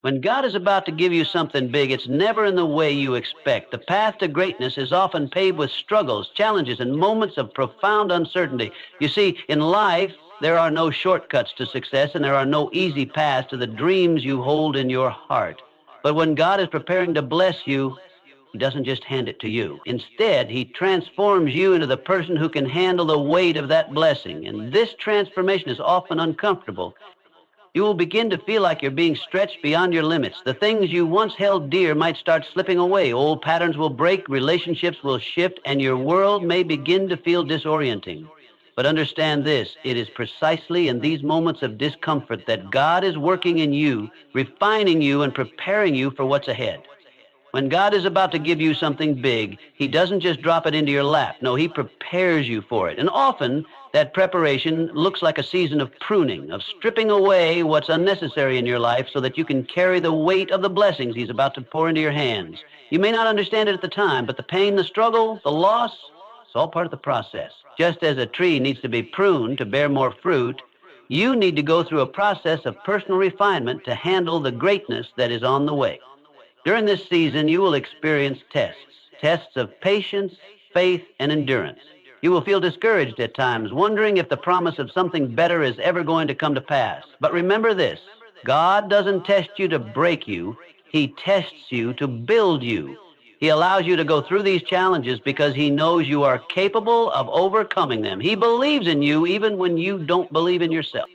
When God is about to give you something big, it's never in the way you expect. The path to greatness is often paved with struggles, challenges, and moments of profound uncertainty. You see, in life, there are no shortcuts to success, and there are no easy paths to the dreams you hold in your heart. But when God is preparing to bless you, He doesn't just hand it to you. Instead, He transforms you into the person who can handle the weight of that blessing. And this transformation is often uncomfortable. You will begin to feel like you're being stretched beyond your limits. The things you once held dear might start slipping away. Old patterns will break, relationships will shift, and your world may begin to feel disorienting. But understand this, it is precisely in these moments of discomfort that God is working in you, refining you, and preparing you for what's ahead. When God is about to give you something big, He doesn't just drop it into your lap. No, He prepares you for it. And often, that preparation looks like a season of pruning, of stripping away what's unnecessary in your life so that you can carry the weight of the blessings He's about to pour into your hands. You may not understand it at the time, but the pain, the struggle, the loss, it's all part of the process. Just as a tree needs to be pruned to bear more fruit, you need to go through a process of personal refinement to handle the greatness that is on the way. During this season, you will experience tests of patience, faith, and endurance. You will feel discouraged at times, wondering if the promise of something better is ever going to come to pass. But remember this, God doesn't test you to break you. He tests you to build you. He allows you to go through these challenges because He knows you are capable of overcoming them. He believes in you even when you don't believe in yourself.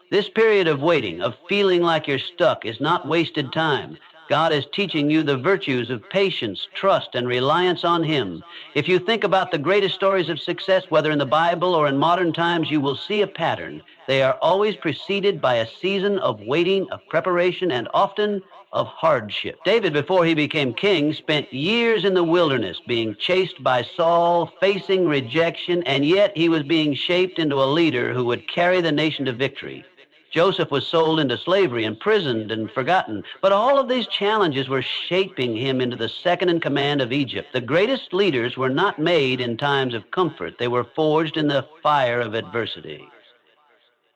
This period of waiting, of feeling like you're stuck, is not wasted time. God is teaching you the virtues of patience, trust, and reliance on Him. If you think about the greatest stories of success, whether in the Bible or in modern times, you will see a pattern. They are always preceded by a season of waiting, of preparation, and often of hardship. David, before he became king, spent years in the wilderness, being chased by Saul, facing rejection, and yet he was being shaped into a leader who would carry the nation to victory. Joseph was sold into slavery, imprisoned, and forgotten. But all of these challenges were shaping him into the second in command of Egypt. The greatest leaders were not made in times of comfort. They were forged in the fire of adversity.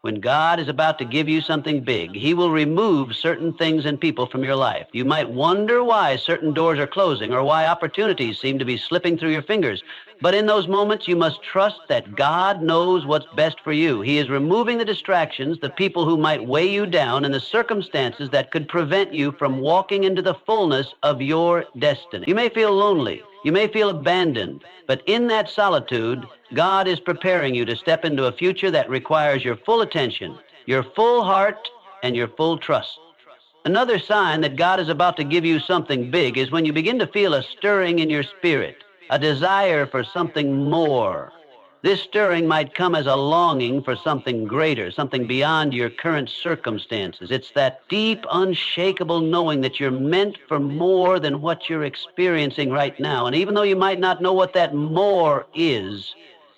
When God is about to give you something big, He will remove certain things and people from your life. You might wonder why certain doors are closing or why opportunities seem to be slipping through your fingers. But in those moments, you must trust that God knows what's best for you. He is removing the distractions, the people who might weigh you down, and the circumstances that could prevent you from walking into the fullness of your destiny. You may feel lonely. You may feel abandoned. But in that solitude, God is preparing you to step into a future that requires your full attention, your full heart, and your full trust. Another sign that God is about to give you something big is when you begin to feel a stirring in your spirit, a desire for something more. This stirring might come as a longing for something greater, something beyond your current circumstances. It's that deep, unshakable knowing that you're meant for more than what you're experiencing right now. And even though you might not know what that more is,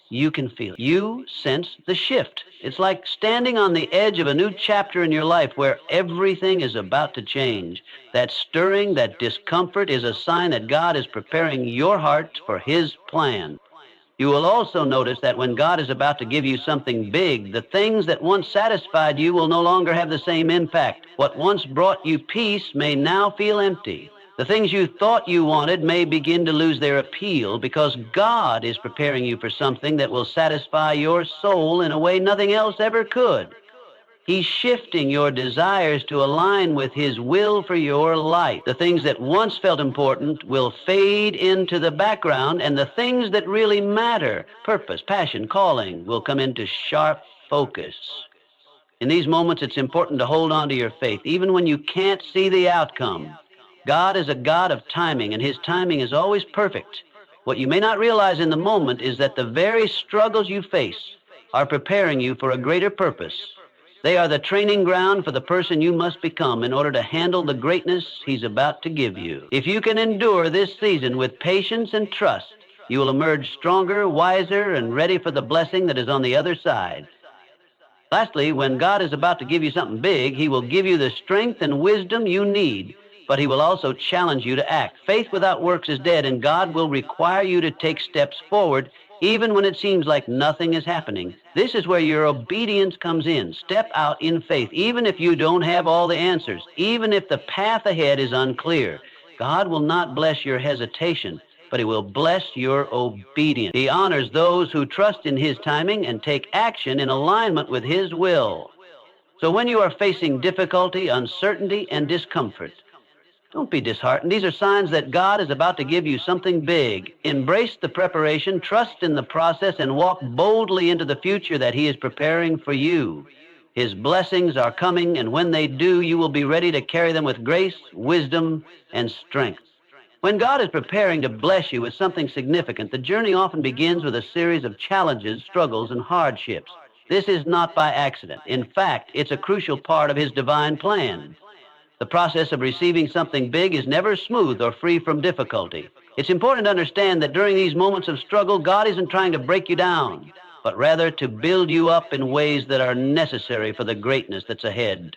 you can feel it. You sense the shift. It's like standing on the edge of a new chapter in your life where everything is about to change. That stirring, that discomfort is a sign that God is preparing your heart for His plan. You will also notice that when God is about to give you something big, the things that once satisfied you will no longer have the same impact. What once brought you peace may now feel empty. The things you thought you wanted may begin to lose their appeal because God is preparing you for something that will satisfy your soul in a way nothing else ever could. He's shifting your desires to align with His will for your life. The things that once felt important will fade into the background, and the things that really matter, purpose, passion, calling, will come into sharp focus. In these moments, it's important to hold on to your faith, even when you can't see the outcome. God is a God of timing, and His timing is always perfect. What you may not realize in the moment is that the very struggles you face are preparing you for a greater purpose. They are the training ground for the person you must become in order to handle the greatness He's about to give you. If you can endure this season with patience and trust, you will emerge stronger, wiser, and ready for the blessing that is on the other side. Lastly, when God is about to give you something big, He will give you the strength and wisdom you need, but He will also challenge you to act. Faith without works is dead, and God will require you to take steps forward even when it seems like nothing is happening. This is where your obedience comes in. Step out in faith, even if you don't have all the answers, even if the path ahead is unclear. God will not bless your hesitation, but He will bless your obedience. He honors those who trust in His timing and take action in alignment with His will. So when you are facing difficulty, uncertainty, and discomfort, don't be disheartened. These are signs that God is about to give you something big. Embrace the preparation, trust in the process, and walk boldly into the future that He is preparing for you. His blessings are coming, and when they do, you will be ready to carry them with grace, wisdom, and strength. When God is preparing to bless you with something significant, the journey often begins with a series of challenges, struggles, and hardships. This is not by accident. In fact, it's a crucial part of His divine plan. The process of receiving something big is never smooth or free from difficulty. It's important to understand that during these moments of struggle, God isn't trying to break you down, but rather to build you up in ways that are necessary for the greatness that's ahead.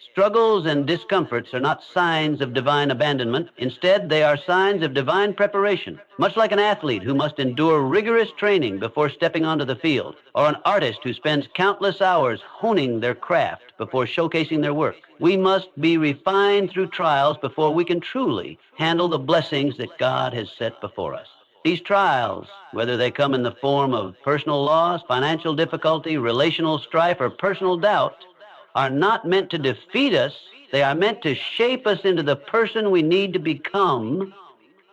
Struggles and discomforts are not signs of divine abandonment. Instead, they are signs of divine preparation, much like an athlete who must endure rigorous training before stepping onto the field, or an artist who spends countless hours honing their craft before showcasing their work. We must be refined through trials before we can truly handle the blessings that God has set before us. These trials, whether they come in the form of personal loss, financial difficulty, relational strife, or personal doubt, are not meant to defeat us. They are meant to shape us into the person we need to become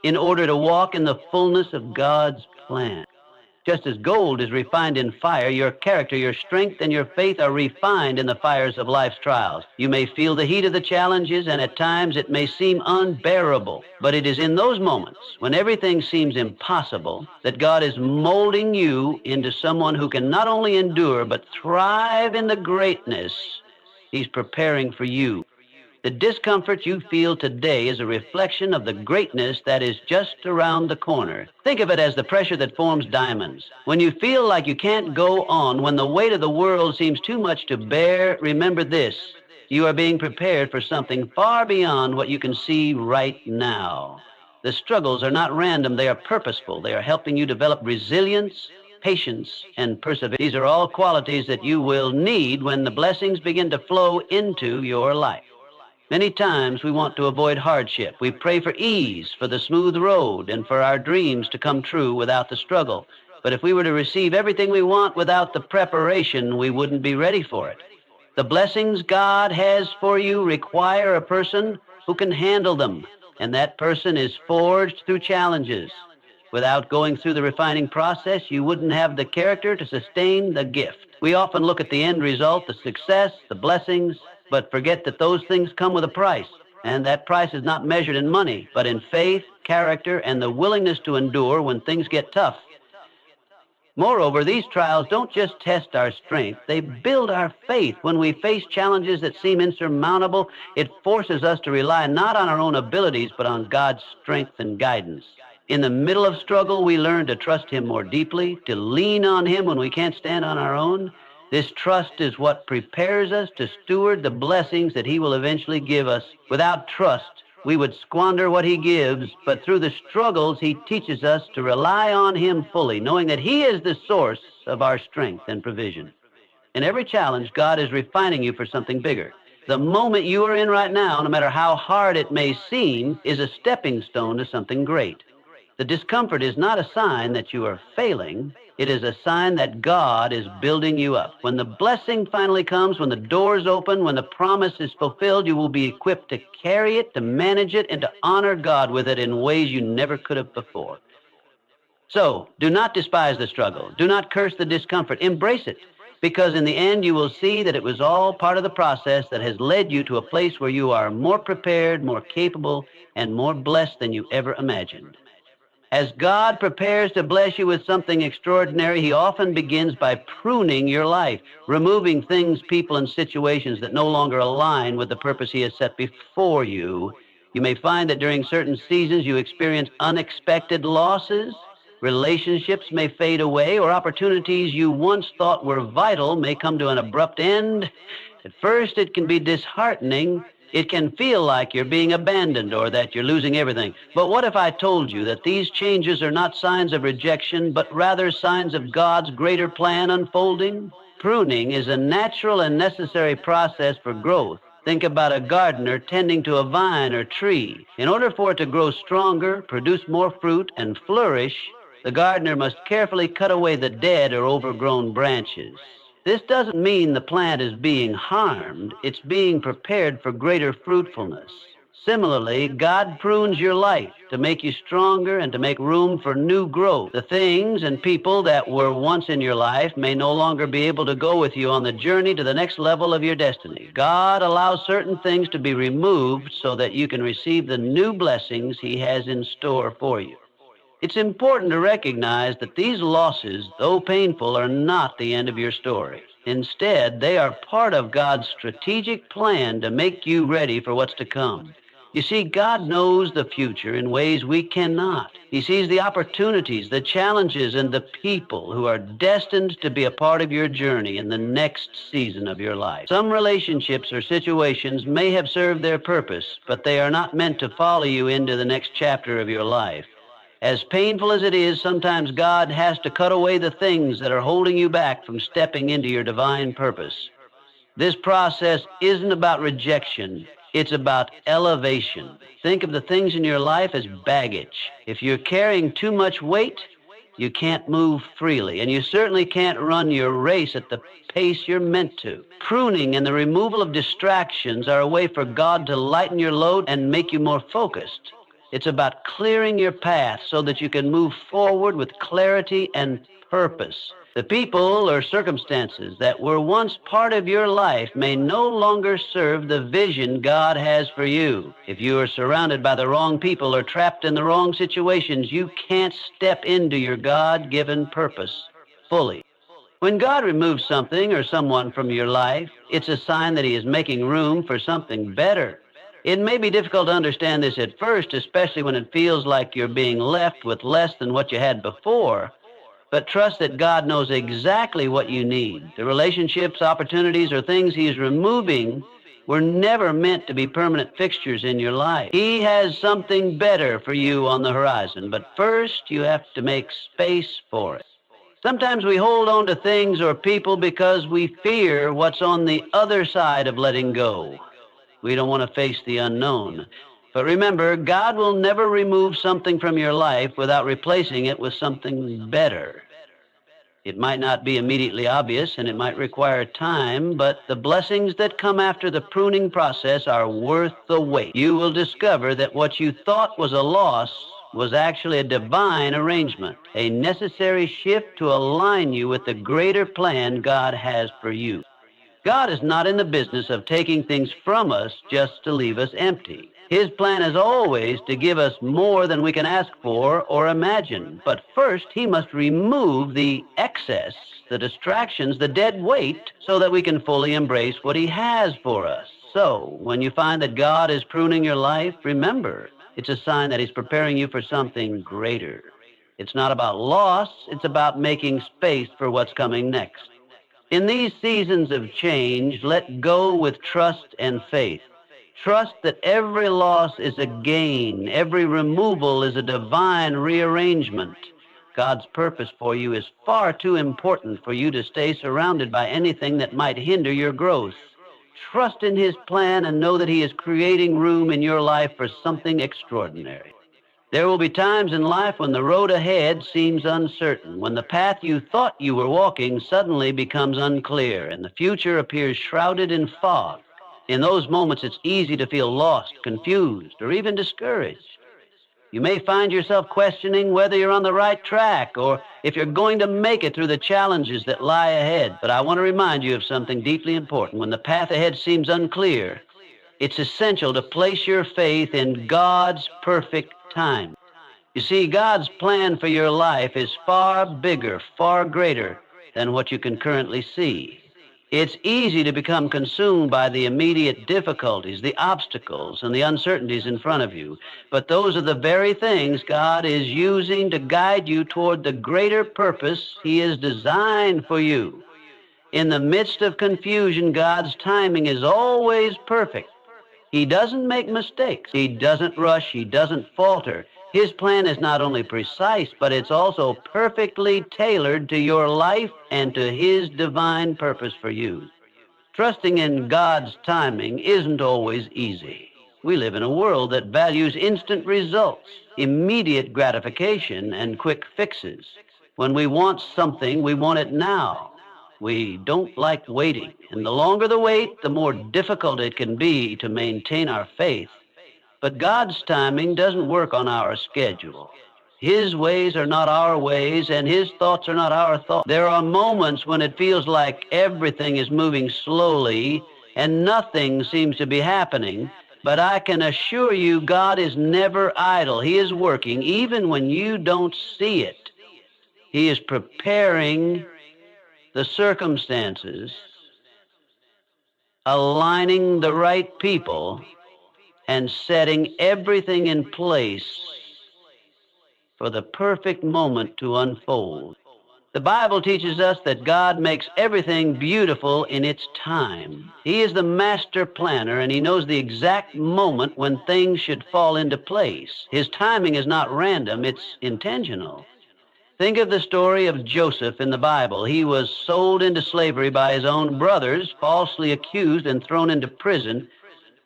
in order to walk in the fullness of God's plan. Just as gold is refined in fire, your character, your strength, and your faith are refined in the fires of life's trials. You may feel the heat of the challenges, and at times it may seem unbearable. But it is in those moments when everything seems impossible that God is molding you into someone who can not only endure, but thrive in the greatness He's preparing for you. The discomfort you feel today is a reflection of the greatness that is just around the corner. Think of it as the pressure that forms diamonds. When you feel like you can't go on, when the weight of the world seems too much to bear, remember this: you are being prepared for something far beyond what you can see right now. The struggles are not random, they are purposeful. They are helping you develop resilience, patience, and perseverance. These are all qualities that you will need when the blessings begin to flow into your life. Many times we want to avoid hardship. We pray for ease, for the smooth road, and for our dreams to come true without the struggle. But if we were to receive everything we want without the preparation, we wouldn't be ready for it. The blessings God has for you require a person who can handle them, and that person is forged through challenges. Without going through the refining process, you wouldn't have the character to sustain the gift. We often look at the end result, the success, the blessings, but forget that those things come with a price. And that price is not measured in money, but in faith, character, and the willingness to endure when things get tough. Moreover, these trials don't just test our strength, they build our faith. When we face challenges that seem insurmountable, it forces us to rely not on our own abilities, but on God's strength and guidance. In the middle of struggle, we learn to trust Him more deeply, to lean on Him when we can't stand on our own. This trust is what prepares us to steward the blessings that He will eventually give us. Without trust, we would squander what He gives, but through the struggles, He teaches us to rely on Him fully, knowing that He is the source of our strength and provision. In every challenge, God is refining you for something bigger. The moment you are in right now, no matter how hard it may seem, is a stepping stone to something great. The discomfort is not a sign that you are failing. It is a sign that God is building you up. When the blessing finally comes, when the doors open, when the promise is fulfilled, you will be equipped to carry it, to manage it, and to honor God with it in ways you never could have before. So, do not despise the struggle. Do not curse the discomfort. Embrace it, because in the end, you will see that it was all part of the process that has led you to a place where you are more prepared, more capable, and more blessed than you ever imagined. As God prepares to bless you with something extraordinary, He often begins by pruning your life, removing things, people, and situations that no longer align with the purpose He has set before you. You may find that during certain seasons you experience unexpected losses, relationships may fade away, or opportunities you once thought were vital may come to an abrupt end. At first, it can be disheartening, It can feel like you're being abandoned or that you're losing everything. But what if I told you that these changes are not signs of rejection, but rather signs of God's greater plan unfolding? Pruning is a natural and necessary process for growth. Think about a gardener tending to a vine or tree. In order for it to grow stronger, produce more fruit, and flourish, the gardener must carefully cut away the dead or overgrown branches. This doesn't mean the plant is being harmed. It's being prepared for greater fruitfulness. Similarly, God prunes your life to make you stronger and to make room for new growth. The things and people that were once in your life may no longer be able to go with you on the journey to the next level of your destiny. God allows certain things to be removed so that you can receive the new blessings He has in store for you. It's important to recognize that these losses, though painful, are not the end of your story. Instead, they are part of God's strategic plan to make you ready for what's to come. You see, God knows the future in ways we cannot. He sees the opportunities, the challenges, and the people who are destined to be a part of your journey in the next season of your life. Some relationships or situations may have served their purpose, but they are not meant to follow you into the next chapter of your life. As painful as it is, sometimes God has to cut away the things that are holding you back from stepping into your divine purpose. This process isn't about rejection. It's about elevation. Think of the things in your life as baggage. If you're carrying too much weight, you can't move freely, and you certainly can't run your race at the pace you're meant to. Pruning and the removal of distractions are a way for God to lighten your load and make you more focused. It's about clearing your path so that you can move forward with clarity and purpose. The people or circumstances that were once part of your life may no longer serve the vision God has for you. If you are surrounded by the wrong people or trapped in the wrong situations, you can't step into your God-given purpose fully. When God removes something or someone from your life, it's a sign that He is making room for something better. It may be difficult to understand this at first, especially when it feels like you're being left with less than what you had before. But trust that God knows exactly what you need. The relationships, opportunities, or things He's removing were never meant to be permanent fixtures in your life. He has something better for you on the horizon, but first you have to make space for it. Sometimes we hold on to things or people because we fear what's on the other side of letting go. We don't want to face the unknown. But remember, God will never remove something from your life without replacing it with something better. It might not be immediately obvious, and it might require time, but the blessings that come after the pruning process are worth the wait. You will discover that what you thought was a loss was actually a divine arrangement, a necessary shift to align you with the greater plan God has for you. God is not in the business of taking things from us just to leave us empty. His plan is always to give us more than we can ask for or imagine. But first, He must remove the excess, the distractions, the dead weight, so that we can fully embrace what He has for us. So, when you find that God is pruning your life, remember, it's a sign that He's preparing you for something greater. It's not about loss, it's about making space for what's coming next. In these seasons of change, let go with trust and faith. Trust that every loss is a gain, every removal is a divine rearrangement. God's purpose for you is far too important for you to stay surrounded by anything that might hinder your growth. Trust in His plan and know that He is creating room in your life for something extraordinary. There will be times in life when the road ahead seems uncertain, when the path you thought you were walking suddenly becomes unclear, and the future appears shrouded in fog. In those moments, it's easy to feel lost, confused, or even discouraged. You may find yourself questioning whether you're on the right track or if you're going to make it through the challenges that lie ahead. But I want to remind you of something deeply important. When the path ahead seems unclear, it's essential to place your faith in God's perfect time. You see, God's plan for your life is far bigger, far greater than what you can currently see. It's easy to become consumed by the immediate difficulties, the obstacles, and the uncertainties in front of you. But those are the very things God is using to guide you toward the greater purpose He has designed for you. In the midst of confusion, God's timing is always perfect. He doesn't make mistakes. He doesn't rush. He doesn't falter. His plan is not only precise, but it's also perfectly tailored to your life and to His divine purpose for you. Trusting in God's timing isn't always easy. We live in a world that values instant results, immediate gratification, and quick fixes. When we want something, we want it now. We don't like waiting, and the longer the wait, the more difficult it can be to maintain our faith. But God's timing doesn't work on our schedule. His ways are not our ways, and His thoughts are not our thoughts. There are moments when it feels like everything is moving slowly and nothing seems to be happening. But I can assure you, God is never idle. He is working even when you don't see it. He is preparing the circumstances, aligning the right people, and setting everything in place for the perfect moment to unfold. The Bible teaches us that God makes everything beautiful in its time. He is the master planner, and He knows the exact moment when things should fall into place. His timing is not random, it's intentional. Think of the story of Joseph in the Bible. He was sold into slavery by his own brothers, falsely accused and thrown into prison.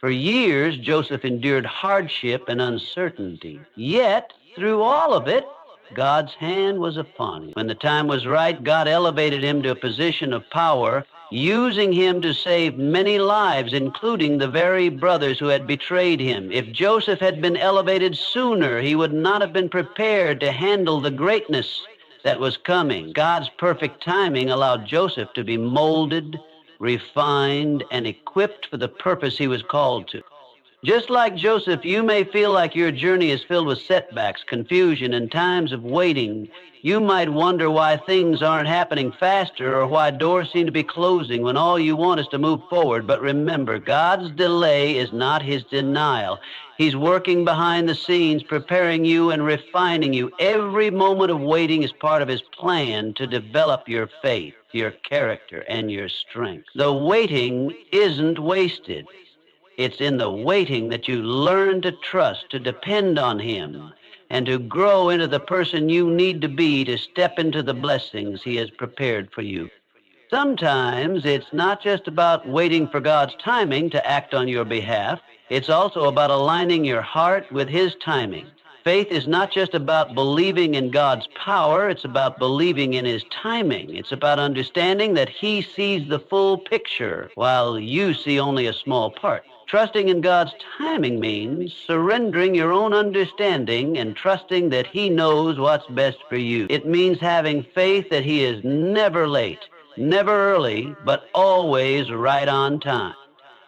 For years, Joseph endured hardship and uncertainty. Yet, through all of it, God's hand was upon him. When the time was right, God elevated him to a position of power, using him to save many lives, including the very brothers who had betrayed him. If Joseph had been elevated sooner, he would not have been prepared to handle the greatness that was coming. God's perfect timing allowed Joseph to be molded, refined, and equipped for the purpose he was called to. Just like Joseph, you may feel like your journey is filled with setbacks, confusion, and times of waiting. You might wonder why things aren't happening faster or why doors seem to be closing when all you want is to move forward. But remember, God's delay is not His denial. He's working behind the scenes, preparing you and refining you. Every moment of waiting is part of His plan to develop your faith, your character, and your strength. The waiting isn't wasted. It's in the waiting that you learn to trust, to depend on Him, and to grow into the person you need to be to step into the blessings He has prepared for you. Sometimes it's not just about waiting for God's timing to act on your behalf. It's also about aligning your heart with His timing. Faith is not just about believing in God's power. It's about believing in His timing. It's about understanding that He sees the full picture while you see only a small part. Trusting in God's timing means surrendering your own understanding and trusting that He knows what's best for you. It means having faith that He is never late, never early, but always right on time.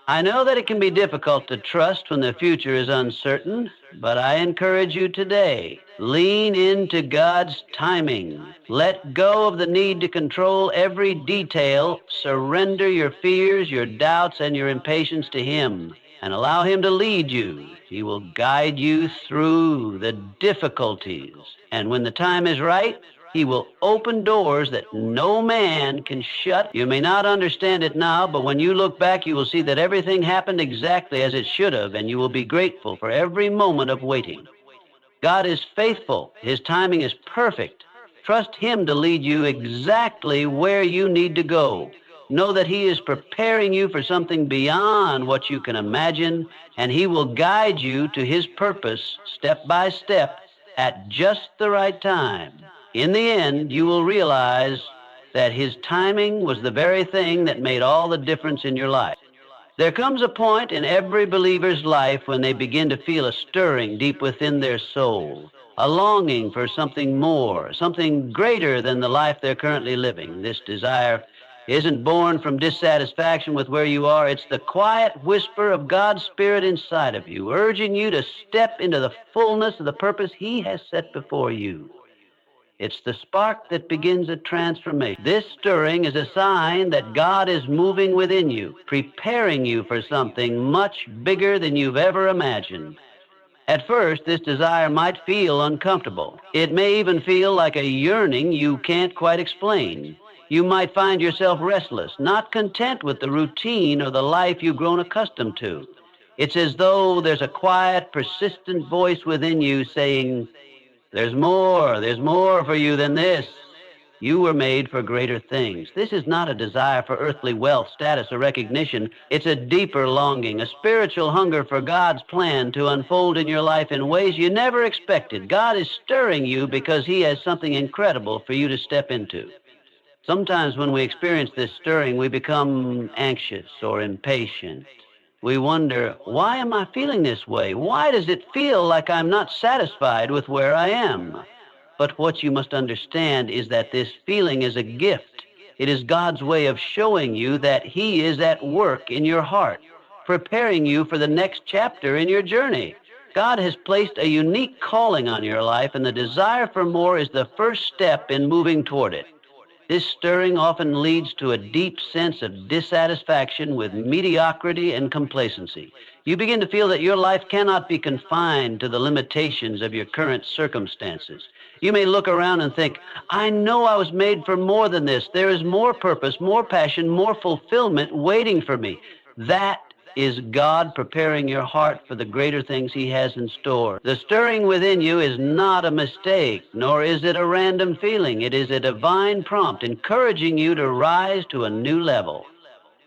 I know that it can be difficult to trust when the future is uncertain, but I encourage you today, lean into God's timing. Let go of the need to control every detail. Surrender your fears, your doubts, and your impatience to Him, and allow Him to lead you. He will guide you through the difficulties, and when the time is right, He will open doors that no man can shut. You may not understand it now, but when you look back, you will see that everything happened exactly as it should have, and you will be grateful for every moment of waiting. God is faithful. His timing is perfect. Trust Him to lead you exactly where you need to go. Know that He is preparing you for something beyond what you can imagine, and He will guide you to His purpose step by step at just the right time. In the end, you will realize that His timing was the very thing that made all the difference in your life. There comes a point in every believer's life when they begin to feel a stirring deep within their soul, a longing for something more, something greater than the life they're currently living. This desire isn't born from dissatisfaction with where you are. It's the quiet whisper of God's Spirit inside of you, urging you to step into the fullness of the purpose He has set before you. It's the spark that begins a transformation. This stirring is a sign that God is moving within you, preparing you for something much bigger than you've ever imagined. At first, this desire might feel uncomfortable. It may even feel like a yearning you can't quite explain. You might find yourself restless, not content with the routine or the life you've grown accustomed to. It's as though there's a quiet, persistent voice within you saying, there's more for you than this. You were made for greater things. This is not a desire for earthly wealth, status, or recognition. It's a deeper longing, a spiritual hunger for God's plan to unfold in your life in ways you never expected. God is stirring you because He has something incredible for you to step into. Sometimes when we experience this stirring, we become anxious or impatient. We wonder, why am I feeling this way? Why does it feel like I'm not satisfied with where I am? But what you must understand is that this feeling is a gift. It is God's way of showing you that He is at work in your heart, preparing you for the next chapter in your journey. God has placed a unique calling on your life, and the desire for more is the first step in moving toward it. This stirring often leads to a deep sense of dissatisfaction with mediocrity and complacency. You begin to feel that your life cannot be confined to the limitations of your current circumstances. You may look around and think, I know I was made for more than this. There is more purpose, more passion, more fulfillment waiting for me. That is God preparing your heart for the greater things He has in store. The stirring within you is not a mistake, nor is it a random feeling. It is a divine prompt encouraging you to rise to a new level.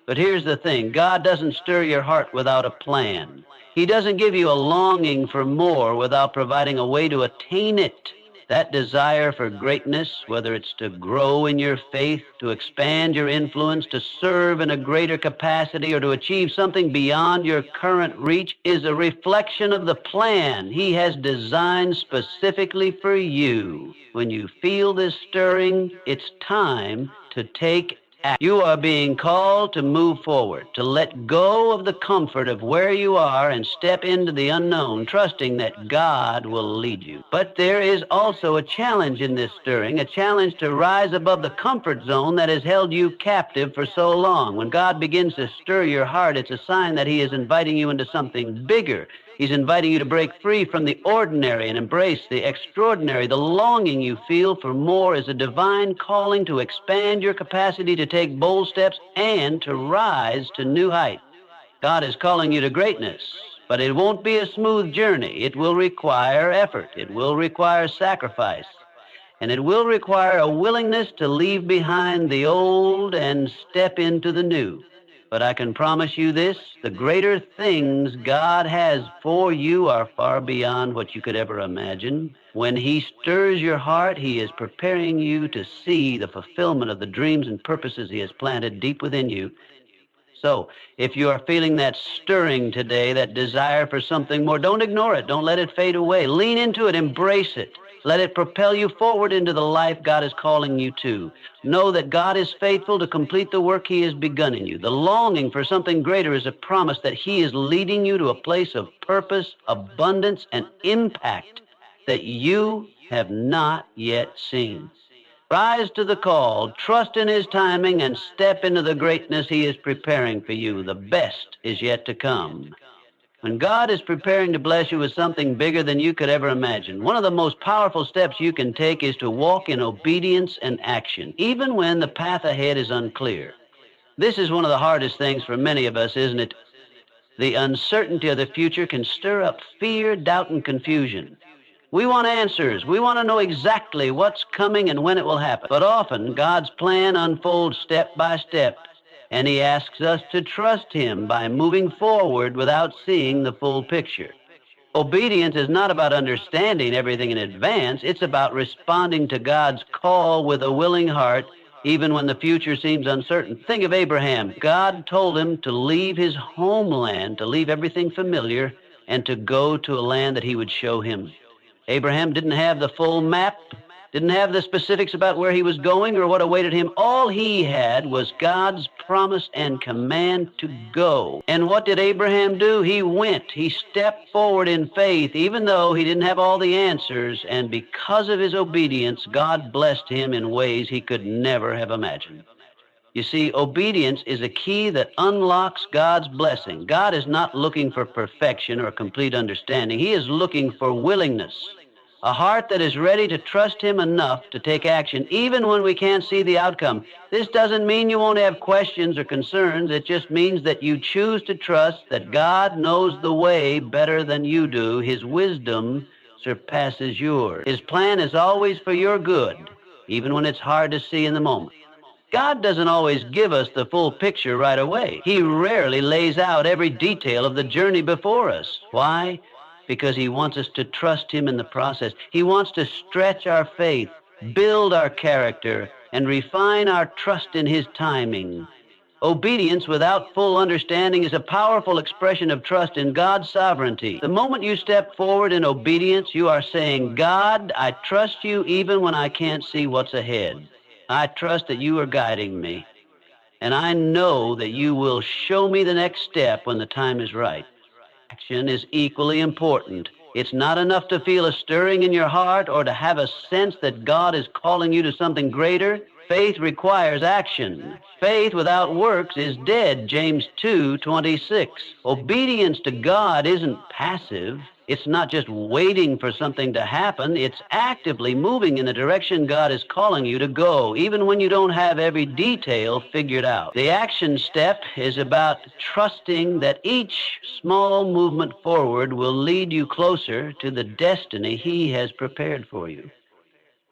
But here's the thing, God doesn't stir your heart without a plan. He doesn't give you a longing for more without providing a way to attain it. That desire for greatness, whether it's to grow in your faith, to expand your influence, to serve in a greater capacity, or to achieve something beyond your current reach, is a reflection of the plan He has designed specifically for you. When you feel this stirring, it's time to take action. You are being called to move forward, to let go of the comfort of where you are and step into the unknown, trusting that God will lead you. But there is also a challenge in this stirring, a challenge to rise above the comfort zone that has held you captive for so long. When God begins to stir your heart, it's a sign that He is inviting you into something bigger. He's inviting you to break free from the ordinary and embrace the extraordinary. The longing you feel for more is a divine calling to expand your capacity to take bold steps and to rise to new heights. God is calling you to greatness, but it won't be a smooth journey. It will require effort. It will require sacrifice. And it will require a willingness to leave behind the old and step into the new. But I can promise you this, the greater things God has for you are far beyond what you could ever imagine. When He stirs your heart, He is preparing you to see the fulfillment of the dreams and purposes He has planted deep within you. So, if you are feeling that stirring today, that desire for something more, don't ignore it. Don't let it fade away. Lean into it. Embrace it. Let it propel you forward into the life God is calling you to. Know that God is faithful to complete the work He has begun in you. The longing for something greater is a promise that He is leading you to a place of purpose, abundance, and impact that you have not yet seen. Rise to the call, trust in His timing, and step into the greatness He is preparing for you. The best is yet to come. When God is preparing to bless you with something bigger than you could ever imagine, one of the most powerful steps you can take is to walk in obedience and action, even when the path ahead is unclear. This is one of the hardest things for many of us, isn't it? The uncertainty of the future can stir up fear, doubt, and confusion. We want answers. We want to know exactly what's coming and when it will happen. But often, God's plan unfolds step by step, and He asks us to trust Him by moving forward without seeing the full picture. Obedience is not about understanding everything in advance. It's about responding to God's call with a willing heart, even when the future seems uncertain. Think of Abraham. God told him to leave his homeland, to leave everything familiar, and to go to a land that He would show him. Abraham didn't have the full map, didn't have the specifics about where he was going or what awaited him. All he had was God's promise and command to go. And what did Abraham do? He went. He stepped forward in faith, even though he didn't have all the answers. And because of his obedience, God blessed him in ways he could never have imagined. You see, obedience is a key that unlocks God's blessing. God is not looking for perfection or complete understanding. He is looking for willingness. A heart that is ready to trust Him enough to take action, even when we can't see the outcome. This doesn't mean you won't have questions or concerns. It just means that you choose to trust that God knows the way better than you do. His wisdom surpasses yours. His plan is always for your good, even when it's hard to see in the moment. God doesn't always give us the full picture right away. He rarely lays out every detail of the journey before us. Why? Because He wants us to trust Him in the process. He wants to stretch our faith, build our character, and refine our trust in His timing. Obedience without full understanding is a powerful expression of trust in God's sovereignty. The moment you step forward in obedience, you are saying, God, I trust you even when I can't see what's ahead. I trust that you are guiding me, and I know that you will show me the next step when the time is right. Action is equally important. It's not enough to feel a stirring in your heart or to have a sense that God is calling you to something greater. Faith requires action. Faith without works is dead, James 2:26. Obedience to God isn't passive. It's not just waiting for something to happen. It's actively moving in the direction God is calling you to go, even when you don't have every detail figured out. The action step is about trusting that each small movement forward will lead you closer to the destiny He has prepared for you.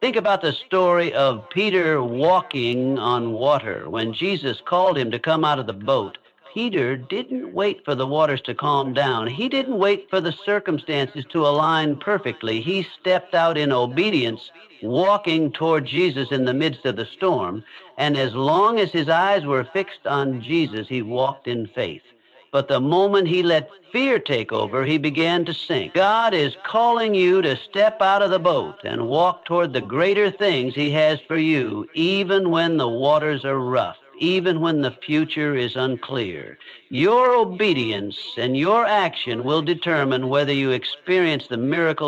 Think about the story of Peter walking on water. When Jesus called him to come out of the boat, Peter didn't wait for the waters to calm down. He didn't wait for the circumstances to align perfectly. He stepped out in obedience, walking toward Jesus in the midst of the storm. And as long as his eyes were fixed on Jesus, he walked in faith. But the moment he let fear take over, he began to sink. God is calling you to step out of the boat and walk toward the greater things He has for you, even when the waters are rough, even when the future is unclear. Your obedience and your action will determine whether you experience the miracle of